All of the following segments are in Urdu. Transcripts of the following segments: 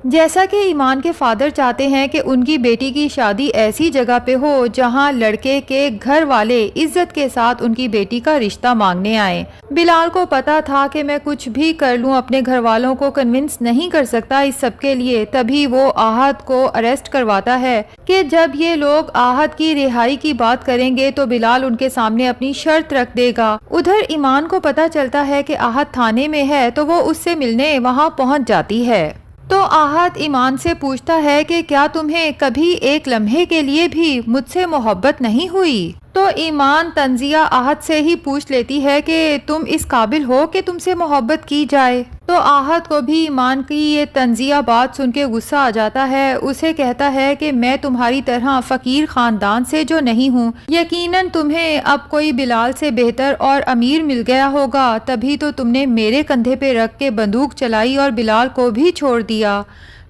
جیسا کہ ایمان کے فادر چاہتے ہیں کہ ان کی بیٹی کی شادی ایسی جگہ پہ ہو جہاں لڑکے کے گھر والے عزت کے ساتھ ان کی بیٹی کا رشتہ مانگنے آئیں۔ بلال کو پتا تھا کہ میں کچھ بھی کر لوں اپنے گھر والوں کو کنونس نہیں کر سکتا اس سب کے لیے، تبھی وہ آہد کو اریسٹ کرواتا ہے کہ جب یہ لوگ آہد کی رہائی کی بات کریں گے تو بلال ان کے سامنے اپنی شرط رکھ دے گا۔ ادھر ایمان کو پتا چلتا ہے کہ آہد تھانے میں ہے تو وہ اس سے ملنے وہاں پہنچ جاتی ہے۔ تو آہد ایمان سے پوچھتا ہے کہ کیا تمہیں کبھی ایک لمحے کے لیے بھی مجھ سے محبت نہیں ہوئی؟ تو ایمان طنزیہ آہد سے ہی پوچھ لیتی ہے کہ تم اس قابل ہو کہ تم سے محبت کی جائے؟ تو آہد کو بھی ایمان کی یہ طنزیہ بات سن کے غصہ آ جاتا ہے۔ اسے کہتا ہے کہ میں تمہاری طرح فقیر خاندان سے جو نہیں ہوں، یقیناً تمہیں اب کوئی بلال سے بہتر اور امیر مل گیا ہوگا، تبھی تو تم نے میرے کندھے پہ رکھ کے بندوق چلائی اور بلال کو بھی چھوڑ دیا۔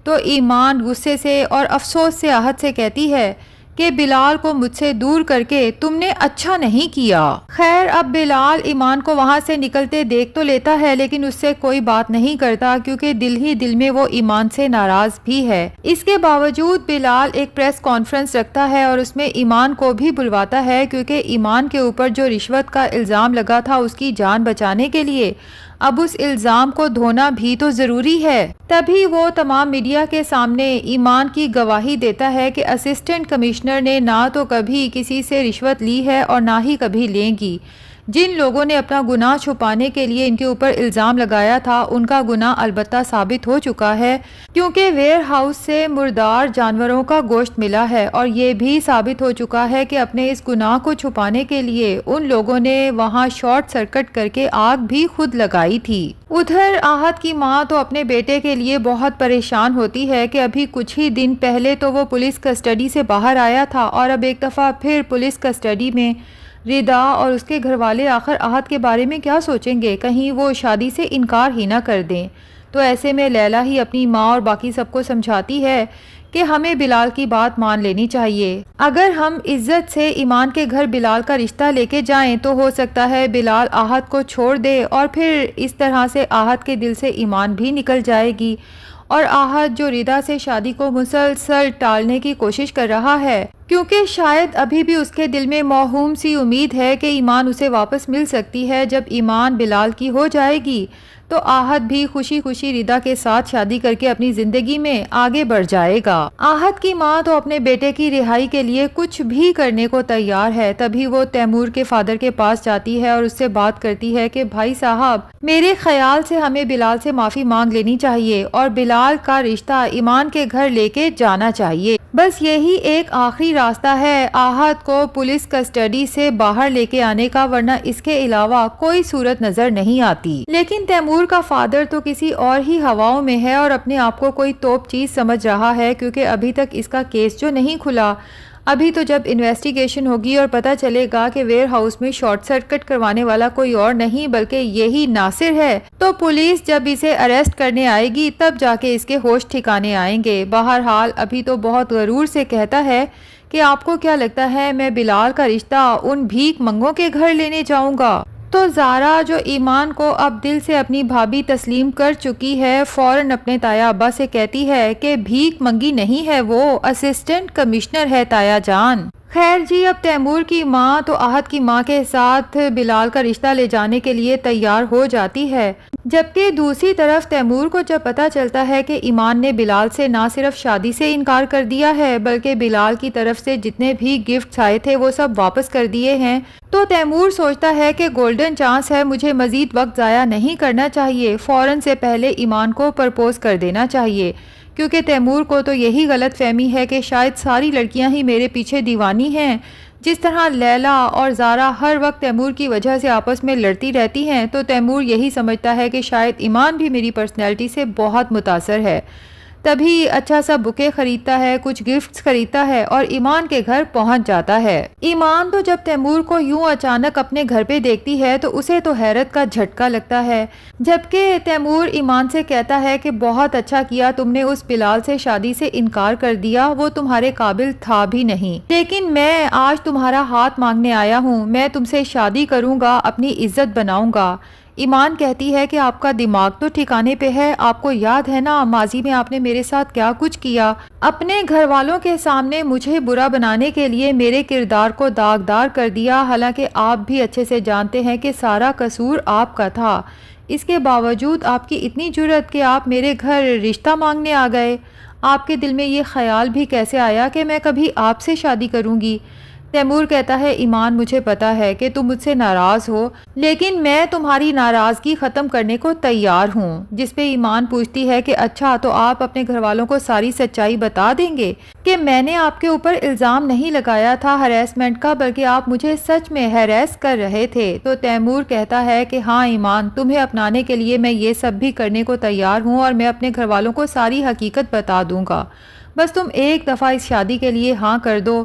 تو ایمان غصے سے اور افسوس سے آہد سے کہتی ہے کہ بلال کو مجھ سے دور کر کے تم نے اچھا نہیں کیا۔ خیر اب بلال ایمان کو وہاں سے نکلتے دیکھ تو لیتا ہے لیکن اس سے کوئی بات نہیں کرتا کیونکہ دل ہی دل میں وہ ایمان سے ناراض بھی ہے۔ اس کے باوجود بلال ایک پریس کانفرنس رکھتا ہے اور اس میں ایمان کو بھی بلواتا ہے کیونکہ ایمان کے اوپر جو رشوت کا الزام لگا تھا اس کی جان بچانے کے لیے اب اس الزام کو دھونا بھی تو ضروری ہے۔ تبھی وہ تمام میڈیا کے سامنے ایمان کی گواہی دیتا ہے کہ اسسٹنٹ کمشنر نے نہ تو کبھی کسی سے رشوت لی ہے اور نہ ہی کبھی لیں گی۔ جن لوگوں نے اپنا گناہ چھپانے کے لیے ان کے اوپر الزام لگایا تھا ان کا گناہ البتہ ثابت ہو چکا ہے کیونکہ ویئر ہاؤس سے مردار جانوروں کا گوشت ملا ہے، اور یہ بھی ثابت ہو چکا ہے کہ اپنے اس گناہ کو چھپانے کے لیے ان لوگوں نے وہاں شارٹ سرکٹ کر کے آگ بھی خود لگائی تھی۔ ادھر آہد کی ماں تو اپنے بیٹے کے لیے بہت پریشان ہوتی ہے کہ ابھی کچھ ہی دن پہلے تو وہ پولیس کسٹڈی سے باہر آیا تھا اور اب ایک دفعہ پھر پولیس کسٹڈی میں۔ ردا اور اس کے گھر والے آخر آہد کے بارے میں کیا سوچیں گے، کہیں وہ شادی سے انکار ہی نہ کر دیں۔ تو ایسے میں لیلا ہی اپنی ماں اور باقی سب کو سمجھاتی ہے کہ ہمیں بلال کی بات مان لینی چاہیے۔ اگر ہم عزت سے ایمان کے گھر بلال کا رشتہ لے کے جائیں تو ہو سکتا ہے بلال آہد کو چھوڑ دے اور پھر اس طرح سے آہد کے دل سے ایمان بھی نکل جائے گی، اور آہد جو ردا سے شادی کو مسلسل ٹالنے کی کوشش کر رہا ہے کیونکہ شاید ابھی بھی اس کے دل میں موہوم سی امید ہے کہ ایمان اسے واپس مل سکتی ہے، جب ایمان بلال کی ہو جائے گی تو آہد بھی خوشی خوشی ردا کے ساتھ شادی کر کے اپنی زندگی میں آگے بڑھ جائے گا۔ آہد کی ماں تو اپنے بیٹے کی رہائی کے لیے کچھ بھی کرنے کو تیار ہے۔ تبھی وہ تیمور کے فادر کے پاس جاتی ہے اور اس سے بات کرتی ہے کہ بھائی صاحب، میرے خیال سے ہمیں بلال سے معافی مانگ لینی چاہیے اور بلال کا رشتہ ایمان کے گھر لے کے جانا چاہیے۔ بس یہی ایک آخری راستہ ہے آہد کو پولیس کسٹڈی سے باہر لے کے آنے کا، ورنہ اس کے علاوہ کوئی صورت نظر نہیں آتی۔ لیکن تیمور کا فادر تو کسی اور ہی ہواؤں میں ہے اور اپنے آپ کو کوئی توپ چیز سمجھ رہا ہے کیونکہ ابھی تک اس کا کیس جو نہیں کھلا، ابھی تو جب انویسٹیگیشن ہوگی اور پتہ چلے گا کہ ویئر ہاؤس میں شارٹ سرکٹ کروانے والا کوئی اور نہیں بلکہ یہی ناصر ہے، تو پولیس جب اسے اریسٹ کرنے آئے گی تب جا کے اس کے ہوش ٹھکانے آئیں گے۔ بہرحال ابھی تو بہت غرور سے کہتا ہے کہ آپ کو کیا لگتا ہے میں بلال کا رشتہ ان بھیک منگوں کے گھر لینے جاؤں گا؟ تو زارا جو ایمان کو اب دل سے اپنی بھابھی تسلیم کر چکی ہے فوراً اپنے تایا ابا سے کہتی ہے کہ بھیک منگی نہیں ہے، وہ اسسٹنٹ کمشنر ہے تایا جان۔ خیر جی، اب تیمور کی ماں تو آہد کی ماں کے ساتھ بلال کا رشتہ لے جانے کے لیے تیار ہو جاتی ہے، جبکہ دوسری طرف تیمور کو جب پتہ چلتا ہے کہ ایمان نے بلال سے نہ صرف شادی سے انکار کر دیا ہے بلکہ بلال کی طرف سے جتنے بھی گفٹس آئے تھے وہ سب واپس کر دیے ہیں، تو تیمور سوچتا ہے کہ گولڈن چانس ہے، مجھے مزید وقت ضائع نہیں کرنا چاہیے، فوراً سے پہلے ایمان کو پرپوز کر دینا چاہیے، کیونکہ تیمور کو تو یہی غلط فہمی ہے کہ شاید ساری لڑکیاں ہی میرے پیچھے دیوانی ہیں۔ جس طرح لیلا اور زارا ہر وقت تیمور کی وجہ سے آپس میں لڑتی رہتی ہیں، تو تیمور یہی سمجھتا ہے کہ شاید ایمان بھی میری پرسنالٹی سے بہت متاثر ہے۔ تبھی اچھا سا بکے خریدتا ہے، کچھ گفٹس خریدتا ہے اور ایمان کے گھر پہنچ جاتا ہے۔ ایمان تو جب تیمور کو یوں اچانک اپنے گھر پہ دیکھتی ہے تو اسے تو حیرت کا جھٹکا لگتا ہے، جبکہ تیمور ایمان سے کہتا ہے کہ بہت اچھا کیا تم نے اس بلال سے شادی سے انکار کر دیا، وہ تمہارے قابل تھا بھی نہیں، لیکن میں آج تمہارا ہاتھ مانگنے آیا ہوں، میں تم سے شادی کروں گا، اپنی عزت بناؤں گا۔ ایمان کہتی ہے کہ آپ کا دماغ تو ٹھکانے پہ ہے، آپ کو یاد ہے نا ماضی میں آپ نے میرے ساتھ کیا کچھ کیا، اپنے گھر والوں کے سامنے مجھے برا بنانے کے لیے میرے کردار کو داغدار کر دیا، حالانکہ آپ بھی اچھے سے جانتے ہیں کہ سارا قصور آپ کا تھا۔ اس کے باوجود آپ کی اتنی جرأت کہ آپ میرے گھر رشتہ مانگنے آ گئے۔ آپ کے دل میں یہ خیال بھی کیسے آیا کہ میں کبھی آپ سے شادی کروں گی؟ تیمور کہتا ہے ایمان مجھے پتا ہے کہ تم مجھ سے ناراض ہو، لیکن میں تمہاری ناراضگی ختم کرنے کو تیار ہوں۔ جس پہ ایمان پوچھتی ہے کہ اچھا تو آپ اپنے گھر والوں کو ساری سچائی بتا دیں گے کہ میں نے آپ کے اوپر الزام نہیں لگایا تھا ہریسمنٹ کا، بلکہ آپ مجھے سچ میں ہیریس کر رہے تھے؟ تو تیمور کہتا ہے کہ ہاں ایمان، تمہیں اپنانے کے لیے میں یہ سب بھی کرنے کو تیار ہوں، اور میں اپنے گھر والوں کو ساری حقیقت بتا دوں گا، بس تم ایک دفعہ اس شادی کے لیے ہاں کر دو۔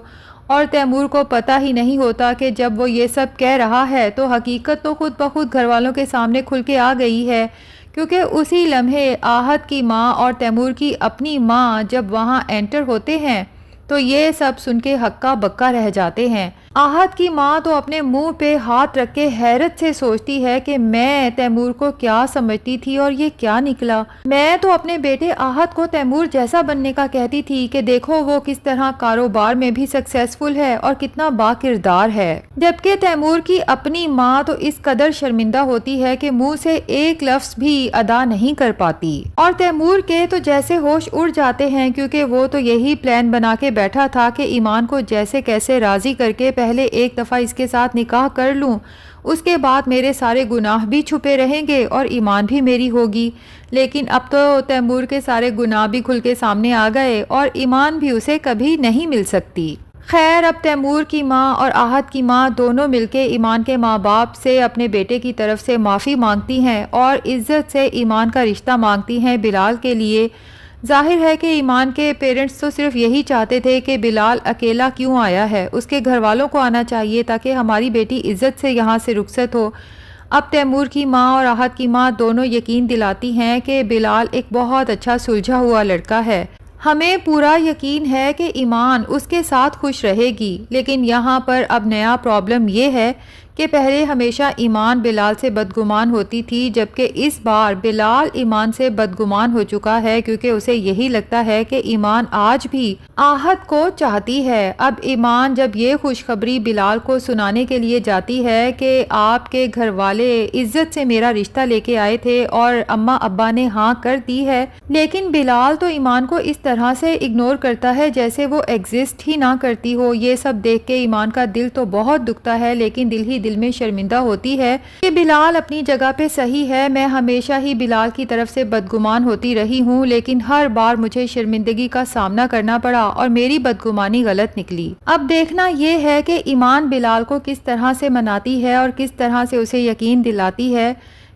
اور تیمور کو پتہ ہی نہیں ہوتا کہ جب وہ یہ سب کہہ رہا ہے تو حقیقت تو خود بخود گھر والوں کے سامنے کھل کے آ گئی ہے، کیونکہ اسی لمحے آہت کی ماں اور تیمور کی اپنی ماں جب وہاں انٹر ہوتے ہیں تو یہ سب سن کے ہکا بکا رہ جاتے ہیں۔ آہت کی ماں تو اپنے منہ پہ ہاتھ رکھ کے حیرت سے سوچتی ہے کہ میں تیمور کو کیا سمجھتی تھی اور یہ کیا نکلا۔ میں تو اپنے بیٹے آہت کو تیمور جیسا بننے کا کہتی تھی کہ دیکھو وہ کس طرح کاروبار میں بھی سکسیسفل ہے اور کتنا با کردار ہے، جبکہ تیمور کی اپنی ماں تو اس قدر شرمندہ ہوتی ہے کہ منہ سے ایک لفظ بھی ادا نہیں کر پاتی۔ اور تیمور کے تو جیسے ہوش اڑ جاتے ہیں، کیونکہ وہ تو یہی پلان بنا کے بیٹھا تھا کہ ایمان کو جیسے کیسے راضی کر کے پہلے ایک دفعہ اس کے ساتھ نکاح کر لوں، اس کے بعد میرے سارے گناہ بھی چھپے رہیں گے اور ایمان بھی میری ہوگی۔ لیکن اب تو تیمور کے سارے گناہ بھی کھل کے سامنے آ گئے اور ایمان بھی اسے کبھی نہیں مل سکتی۔ خیر، اب تیمور کی ماں اور آہت کی ماں دونوں مل کے ایمان کے ماں باپ سے اپنے بیٹے کی طرف سے معافی مانگتی ہیں اور عزت سے ایمان کا رشتہ مانگتی ہیں بلال کے لیے۔ ظاہر ہے کہ ایمان کے پیرنٹس تو صرف یہی چاہتے تھے کہ بلال اکیلا کیوں آیا ہے، اس کے گھر والوں کو آنا چاہیے تاکہ ہماری بیٹی عزت سے یہاں سے رخصت ہو۔ اب تیمور کی ماں اور آہت کی ماں دونوں یقین دلاتی ہیں کہ بلال ایک بہت اچھا سلجھا ہوا لڑکا ہے، ہمیں پورا یقین ہے کہ ایمان اس کے ساتھ خوش رہے گی۔ لیکن یہاں پر اب نیا پرابلم یہ ہے کہ پہلے ہمیشہ ایمان بلال سے بدگمان ہوتی تھی، جبکہ اس بار بلال ایمان سے بدگمان ہو چکا ہے، کیونکہ اسے یہی لگتا ہے کہ ایمان آج بھی آہت کو چاہتی ہے۔ اب ایمان جب یہ خوشخبری بلال کو سنانے کے لیے جاتی ہے کہ آپ کے گھر والے عزت سے میرا رشتہ لے کے آئے تھے اور اماں ابا نے ہاں کر دی ہے، لیکن بلال تو ایمان کو اس طرح سے اگنور کرتا ہے جیسے وہ ایگزسٹ ہی نہ کرتی ہو۔ یہ سب دیکھ کے ایمان کا دل تو بہت دکھتا ہے، لیکن دل میں شرمندہ ہوتی ہے کہ بلال اپنی جگہ پہ صحیح ہے، میں ہمیشہ ہی بلال کی طرف سے بدگمان ہوتی رہی ہوں، لیکن ہر بار مجھے شرمندگی کا سامنا کرنا پڑا اور میری بدگمانی غلط نکلی۔ اب دیکھنا یہ ہے کہ ایمان بلال کو کس طرح سے مناتی ہے اور کس طرح سے اسے یقین دلاتی ہے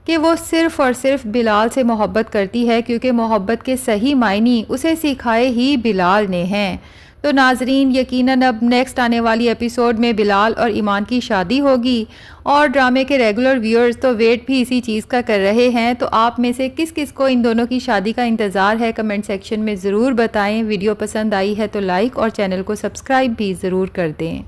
کہ وہ صرف اور صرف بلال سے محبت کرتی ہے، کیونکہ محبت کے صحیح معنی اسے سکھائے ہی بلال نے ہیں۔ تو ناظرین، یقیناً اب نیکسٹ آنے والی ایپیسوڈ میں بلال اور ایمان کی شادی ہوگی، اور ڈرامے کے ریگولر ویورز تو ویٹ بھی اسی چیز کا کر رہے ہیں۔ تو آپ میں سے کس کس کو ان دونوں کی شادی کا انتظار ہے کمنٹ سیکشن میں ضرور بتائیں۔ ویڈیو پسند آئی ہے تو لائک اور چینل کو سبسکرائب بھی ضرور کر دیں۔